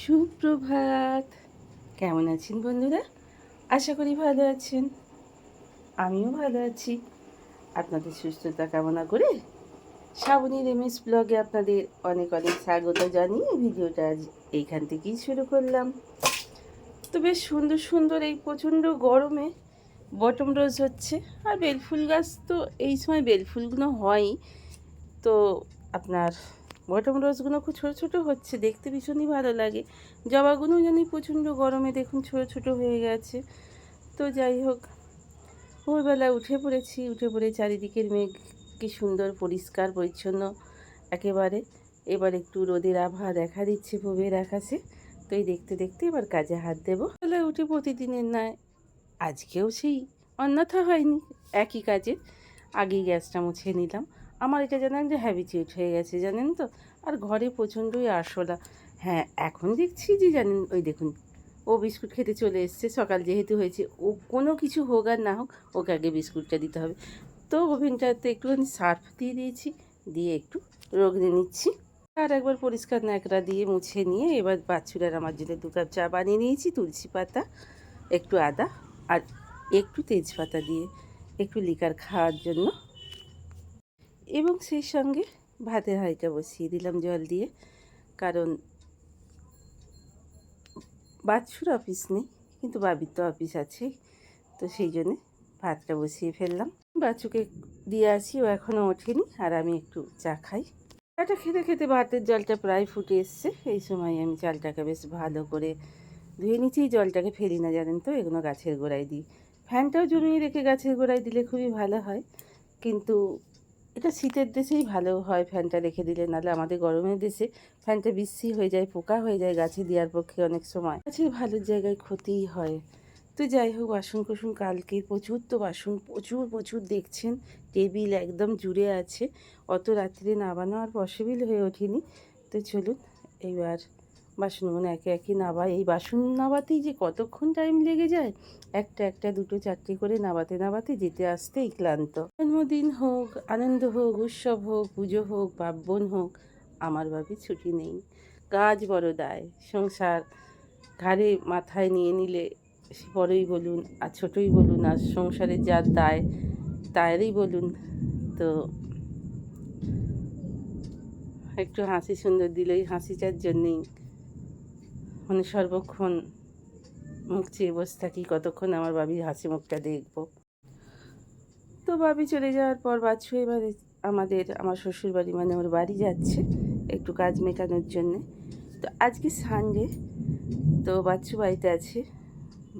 সুপ্রভাত। কেমন আছেন বন্ধুরা? আশা করি ভালো আছেন। আমিও ভালো আছি। আপনাদের সুস্থতা কামনা করে শ্রাবণীর এমএস ব্লগে আপনাদের অনেক অনেক স্বাগত জানিয়ে ভিডিওটা আজ এইখান থেকেই শুরু করলাম। তো বেশ সুন্দর সুন্দর এই প্রচণ্ড গরমে বটম রোজ হচ্ছে। আর বেলফুল গাছ তো এই সময় বেলফুলগুলো হয়ই। তো আপনার বটম রোজগুলো খুব ছোটো ছোটো হচ্ছে, দেখতে ভীষণই ভালো লাগে। জবাগুলো জানি প্রচণ্ড গরমে দেখুন ছোটো ছোটো হয়ে গেছে। তো যাই হোক, ভোরবেলা উঠে পড়েছি, উঠে পড়ে চারিদিকের মেঘ কি সুন্দর পরিষ্কার পরিচ্ছন্ন একেবারে। এবার একটু রোদের আভা দেখা দিচ্ছে ভোরের আকাশে। তো এই দেখতে দেখতে এবার কাজে হাত দেবো। বেলা উঠে প্রতিদিনের নয়, আজকেও সেই অন্যথা হয়নি, একই কাজে আগেই গ্যাসটা মুছে নিলাম। আমার এটা জানেন যে হ্যাবিচুয়েট হয়ে গেছে, জানেন তো। আর ঘরে প্রচণ্ডই আরশোলা। হ্যাঁ, এখন দেখছি যে জানেন, ওই দেখুন ও বিস্কুট খেতে চলে এসছে। সকাল যেহেতু হয়েছে, ও কোনো কিছু হোক আর না হোক ওকে আগে বিস্কুটটা দিতে হবে। তো ওভেনটাতে একটুখানি সার্ফ দিয়ে দিয়েছি, দিয়ে একটু রগড়ে নিচ্ছি। আর একবার পরিষ্কার ন্যাকড়া দিয়ে মুছে নিয়ে এবার বাচ্চুরার আমার জন্য 2 কাপ চা বানিয়ে নিয়েছি, তুলসী পাতা, একটু আদা আর একটু তেজপাতা দিয়ে, একটু লিকার খাওয়ার জন্য। এবং সেই সঙ্গে ভাতের হাঁড়িটা বসিয়ে দিলাম জল দিয়ে, কারণ বাচ্চুর অফিস নেই কিন্তু বাবির তো অফিস আছে। তো সেই জন্যে ভাতটা বসিয়ে ফেললাম। বাচ্চুকে দিয়ে আসি, ও এখনও ওঠেনি, আর আমি একটু চা খাই। চাটা খেতে খেতে ভাতের জলটা প্রায় ফুটে এসছে। এই সময় আমি চালটাকে বেশ ভালো করে ধুয়ে নিচ্ছি। জলটাকে ফেলি না, জানেন তো, এগুলো গাছের গোড়ায় দিই। ফ্যানটাও জমিয়ে রেখে গাছের গোড়ায় দিলে খুবই ভালো হয়, কিন্তু এটা শীতের দেশেই ভালো হয় ফ্যানটা রেখে দিলে। নাহলে আমাদের গরমের দেশে ফ্যানটা বিশ্রী হয়ে যায়, পোকা হয়ে যায় গাছে দেওয়ার পক্ষে। অনেক সময় গাছের ভালো জায়গায় ক্ষতিই হয়। তো যাই হোক, বাসন কুসুন কালকে প্রচুর, তো বাসন প্রচুর প্রচুর দেখছেন, টেবিল একদম জুড়ে আছে। অত রাত্রে নাবানো আর পসিবল হয়ে ওঠেনি। তো চলুন এইবার বাসনগুলো একে একে নাবাই। এই বাসন নাবাতেই যে কতক্ষণ টাইম লেগে যায়, একটা একটা দুটো চারটে করে নাবাতে নাবাতে যেতে আসতেই ক্লান্ত। জন্মদিন হোক, আনন্দ হোক, উৎসব হোক, পুজো হোক, পার্বণ হোক, আমার ভাবি ছুটি নেই। কাজ বড় দায়, সংসার ঘাড়ে মাথায় নিয়ে নিলে বড়ই বলুন আর ছোটই বলুন, আর সংসারের যার দায় তায়েরই বলুন, তো একটু হাসি সুন্দর দিলেই হাসিটার জন্যেই মানে সর্বক্ষণ মুখ চেয়ে বসে থাকি, কতক্ষণ আমার বাবির হাসি মুখটা দেখব। তো বাবি চলে যাওয়ার পর বাচ্চু এবারে আমার শ্বশুর বাড়ি মানে ওর বাড়ি যাচ্ছে একটু কাজ মেটানোর জন্যে। তো আজকে সানডে, তো বাচ্চু বাড়িতে আছে,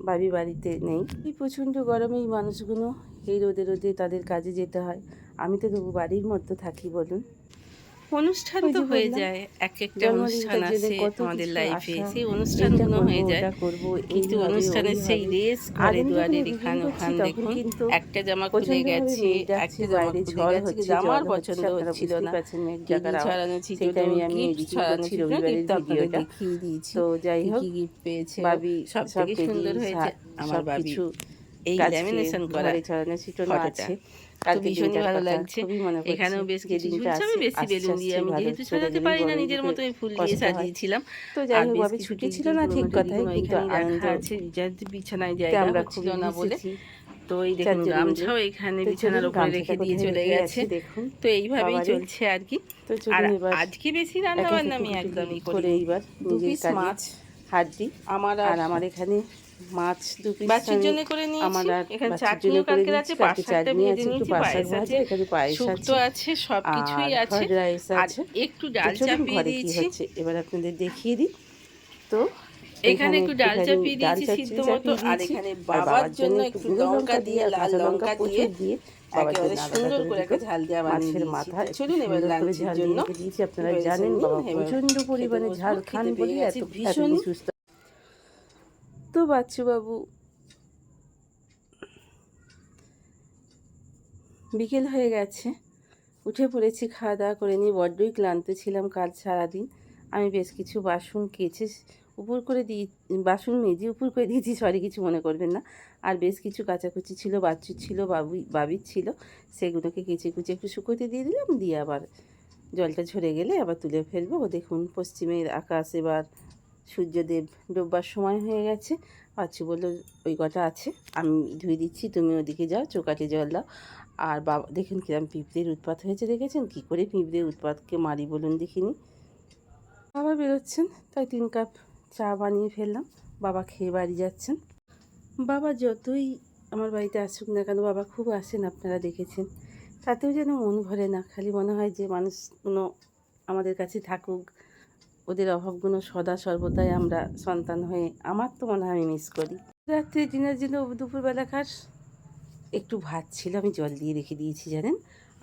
বাবি বাড়িতে নেই। এই প্রচণ্ড গরমে এই মানুষগুলো এই রোদে রোদে তাদের কাজে যেতে হয়। আমি তো তবু বাড়ির মধ্যে থাকি বলুন। অনুষ্ঠান তো হয়ে যায়, এক একটা অনুষ্ঠান আছে আমাদের লাইফে, সেই অনুষ্ঠানগুলো হয়ে যায়। কিন্তু অনুষ্ঠানের সেই রেস ঘরে দুয়ারে এখান ওখান দেখুন, একটা জামা খুলে গেছে, একটা জামা খুলে গেছে, জামার পছন্দ হচ্ছিল না, টিভি ছড়ানো ছিল, গিফট ছড়ানো ছিল, গিফট আপনাদের দেখিয়ে দিয়েছি। তো যাই হোক, গিফট পেয়েছে সব থেকে সুন্দর হয়েছে আমার বাবি এই ল্যামিনেশন করা ফটোটা, তো ভীষণই ভালো লাগছে। এখানেও বেশ কিছু ঝুলছে, আমি বেশি বেলুন দিয়ে, আমি যেহেতু সাজাতে পারি না নিজের মতো, আমি ফুল দিয়ে সাজিয়েছিলাম। তো যাই হোক, ভাবি ছুটি ছিল না ঠিক কথাই, কিন্তু রাখা আছে বিছানায় জায়গা হচ্ছিল না বলে। তো এই দেখুন গামছাও এখানে বিছানার উপরে রেখে দিয়ে চলে গেছে। তো এইভাবেই চলছে আর কি। আর আজকে বেশি রান্না বান্না আমি একদমই করি। এইবার 2 পিস মাছ হাড্ডি আমার, আর আমার এখানে মাছ 2 পিস বাচ্চার জন্য করে নিয়েছি। এখানে চাটনিও কালকের আছে, পাঁচটা ভেজে নিয়েছি, পায়েস আছে, এখানে পায়েস শুক্তো আছে, সব কিছুই আছে, আর একটু ডাল চাপিয়ে দিয়েছি। এবার আপনাদের দেখিয়ে দিই। তো এখানে একটু ডাল চাপিয়ে দিয়েছি সিদ্ধ মতো, আর এখানে বাবার জন্য একটু লঙ্কা দিয়ে, লাল লঙ্কা দিয়ে একেবারে সুন্দর করে একটা ঝাল দেওয়া বানিয়ে দিয়েছি। চলুন এবার লাঞ্চের জন্য দিয়েছি। আপনারা জানেন বাবা প্রচণ্ড পরিমাণে ঝাল খান বলে এত ভীষণ সুস্থ। তো বাচ্চুবাবু বিকেল হয়ে গেছে, উঠে পড়েছি, খাওয়া দাওয়া করে নিয়ে। বড্ডই ক্লান্ত ছিলাম কাল সারাদিন। আমি বেশ কিছু বাসন কেচে উপর করে বাসন মেজে উপর করে দিয়েছি, সরি কিছু মনে করবেন না। আর বেশ কিছু কাচাকুচি ছিল, বাচ্চুর ছিল, বাবির ছিল, সেগুলোকে কেচে কুচে একটু শুকোতে দিয়ে দিলাম। দিয়ে আবার জলটা ঝরে গেলে আবার তুলে ফেলবো। দেখুন পশ্চিমের আকাশ এবার সূর্যদেব ডোববার সময় হয়ে গেছে। বাচ্চু বললো ওই কটা আছে আমি ধুয়ে দিচ্ছি, তুমি ওদিকে যাও চৌকাঠে জল দাও। আর বাবা দেখুন কিরম পিঁপড়ের উৎপাত হয়েছে, দেখেছেন কী করে পিঁপড়ের উৎপাতকে মারি বলুন দেখিনি। বাবা বেরোচ্ছেন, তাই 3 কাপ চা বানিয়ে ফেললাম। বাবা খেয়ে বাড়ি যাচ্ছেন। বাবা যতই আমার বাড়িতে আসুক না কেন, বাবা খুব আসেন আপনারা দেখেছেন, তাতেও যেন মন ভরে না। খালি মনে হয় যে মানুষগুলো আমাদের কাছে থাকুক, ওদের অভাবগুলো সদা সর্বদাই আমরা সন্তান হয়ে, আমার তো মনে হয় আমি মিস করি। রাত্রে ডিনার জন্য দুপুরবেলাকার একটু ভাত ছিল, আমি জল দিয়ে রেখে দিয়েছি জানেন।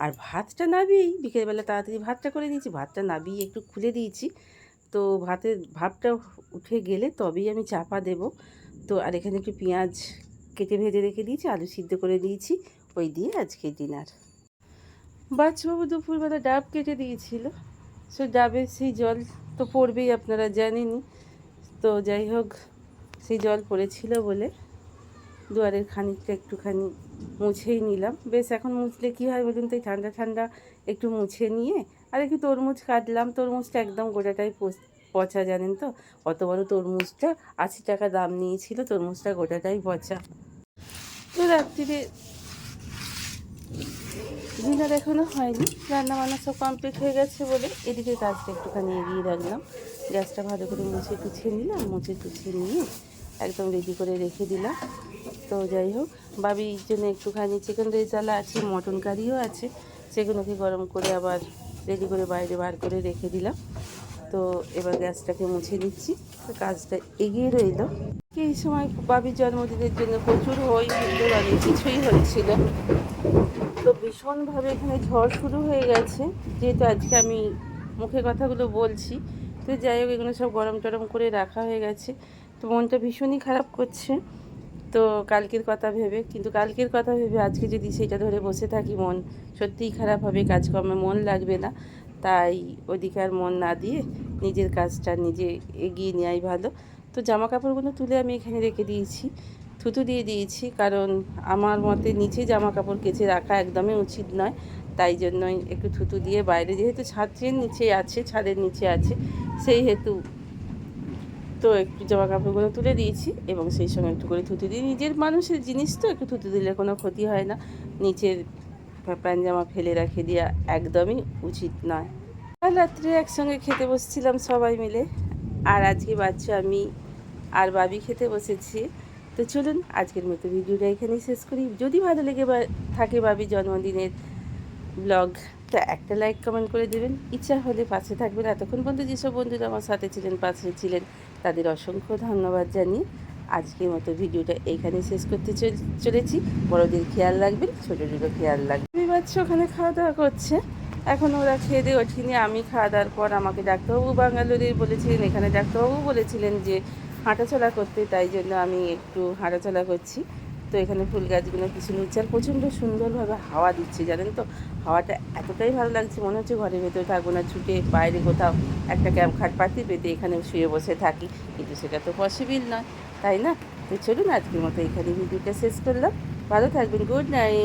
আর ভাতটা নাবিয়েই বিকেলবেলা তাড়াতাড়ি ভাতটা করে দিয়েছি, ভাতটা নাবিয়ে একটু খুলে দিয়েছি। তো ভাতের ভাবটা উঠে গেলে তবেই আমি চাপা দেব। তো আর এখানে একটু পেঁয়াজ কেটে ভেজে রেখে দিয়েছি, আলু সিদ্ধ করে দিয়েছি, ওই দিয়ে আজকে ডিনার। বাচ্চাবাবু দুপুরবেলা ডাব কেটে দিয়েছিল, সে ডাবের সেই জল তো পড়বেই, আপনারা জানেনই। তো যাই হোক, সেই জল পড়েছিল বলে দুয়ারের খানিকটা একটুখানি মুছেই নিলাম। বেশ এখন মুছলে কী হয় বলুন তো, ঠান্ডা ঠান্ডা একটু মুছে নিয়ে আর একটু তরমুজ কাটলাম। তরমুজটা একদম গোটাটাই পচা জানেন তো, অত বড় তরমুজটা 80 টাকা দাম নিয়েছিল, তরমুজটা গোটাটাই পচা। তো রাত্রিরে ডিনার এখনও হয়নি, রান্নাবান্না সব কমপ্লিট হয়ে গেছে বলে এদিকে কাজটা একটুখানি এগিয়ে রাখলাম। গ্যাসটা ভালো করে মুছে টুছিয়ে নিলাম, মুছে টুছিয়ে নিয়ে একদম রেডি করে রেখে দিলাম। তো যাই হোক, বাবির জন্য একটুখানি চিকেন রেজালা আছে, মটন কারিও আছে, সেগুলোকে গরম করে আবার রেডি করে বাইরে বার করে রেখে দিলাম। তো এবার গ্যাসটাকে মুছে নিচ্ছি, তো কাজটা এগিয়ে রইল। এই সময় বাবির জন্মদিনের জন্য প্রচুর হই হুল্লোড়, অনেক কিছুই হয়েছিল। তো ভীষণভাবে এখানে ঝড় শুরু হয়ে গেছে, যেহেতু আজকে আমি মুখে কথাগুলো বলছি। তো যাই হোক, এগুলো সব গরম টরম করে রাখা হয়ে গেছে। তো মনটা ভীষণই খারাপ করছে, তো কালকের কথা ভেবে, কিন্তু কালকের কথা ভেবে আজকে যদি সেটা ধরে বসে থাকি, মন সত্যিই খারাপ হবে, কাজকর্মে মন লাগবে না। তাই ওদিকে আর মন না দিয়ে নিজের কাজটা নিজে এগিয়ে নেওয়াই ভালো। তো জামা কাপড়গুলো তুলে আমি এখানে রেখে দিয়েছি, থুতু দিয়ে দিয়েছি, কারণ আমার মতে নিচে জামা কাপড় কেচে রাখা একদমই উচিত নয়। তাই জন্যই একটু থুতু দিয়ে বাইরে, যেহেতু ছাদের নিচে আছে, ছাদের নিচে আছে, সেই হেতু তো একটু জামা কাপড়গুলো তুলে দিয়েছি এবং সেই সঙ্গে একটু করে থুতু দিই। নিজের মানুষের জিনিস তো একটু থুতু দিলে কোনো ক্ষতি হয় না। নিচের প্যান্ট জামা ফেলে রেখে দেওয়া একদমই উচিত নয়। আর রাত্রে একসঙ্গে খেতে বসছিলাম সবাই মিলে, আর আজকে বাচ্চা আমি আর বাবি খেতে বসেছি। তো চলুন আজকের মতো ভিডিওটা এখানেই শেষ করি। যদি ভালো লেগে থাকে বাবির জন্মদিনের ব্লগ, তা একটা লাইক কমেন্ট করে দেবেন, ইচ্ছা হলে পাশে থাকবেন। এতক্ষণ পর্যন্ত যেসব বন্ধুরা আমার সাথে ছিলেন, পাশে ছিলেন, তাদের অসংখ্য ধন্যবাদ জানিয়ে আজকের মতো ভিডিওটা এইখানে শেষ করতে চলেছি। বড়দের খেয়াল রাখবেন, ছোটোদেরও খেয়াল রাখবেন। আমি বাচ্চা ওখানে খাওয়া দাওয়া করছে, এখন ওরা খেয়ে দিয়ে ওঠেনি। আমি খাওয়া দাওয়ার পর আমাকে ডাক্তারবাবু ব্যাঙ্গালোরে বলেছিলেন, এখানে ডাক্তারবাবু বলেছিলেন যে হাঁটাচলা করতে, তাই জন্য আমি একটু হাঁটাচলা করছি। তো এখানে ফুল গাছগুলো কিছু নিচ্ছে, আর প্রচণ্ড সুন্দরভাবে হাওয়া দিচ্ছে জানেন তো। হাওয়াটা এতটাই ভালো লাগছে, মনে হচ্ছে ঘরের ভেতরে থাকবো না, ছুটে বাইরে কোথাও একটা ক্যাম্প খাট পাতি পেতে এখানে শুয়ে বসে থাকি, কিন্তু সেটা তো পসিবল নয়, তাই না? তো চলুন আজকের মতো এখানে ভিডিওটা শেষ করলাম। ভালো থাকবেন, গুড নাইট।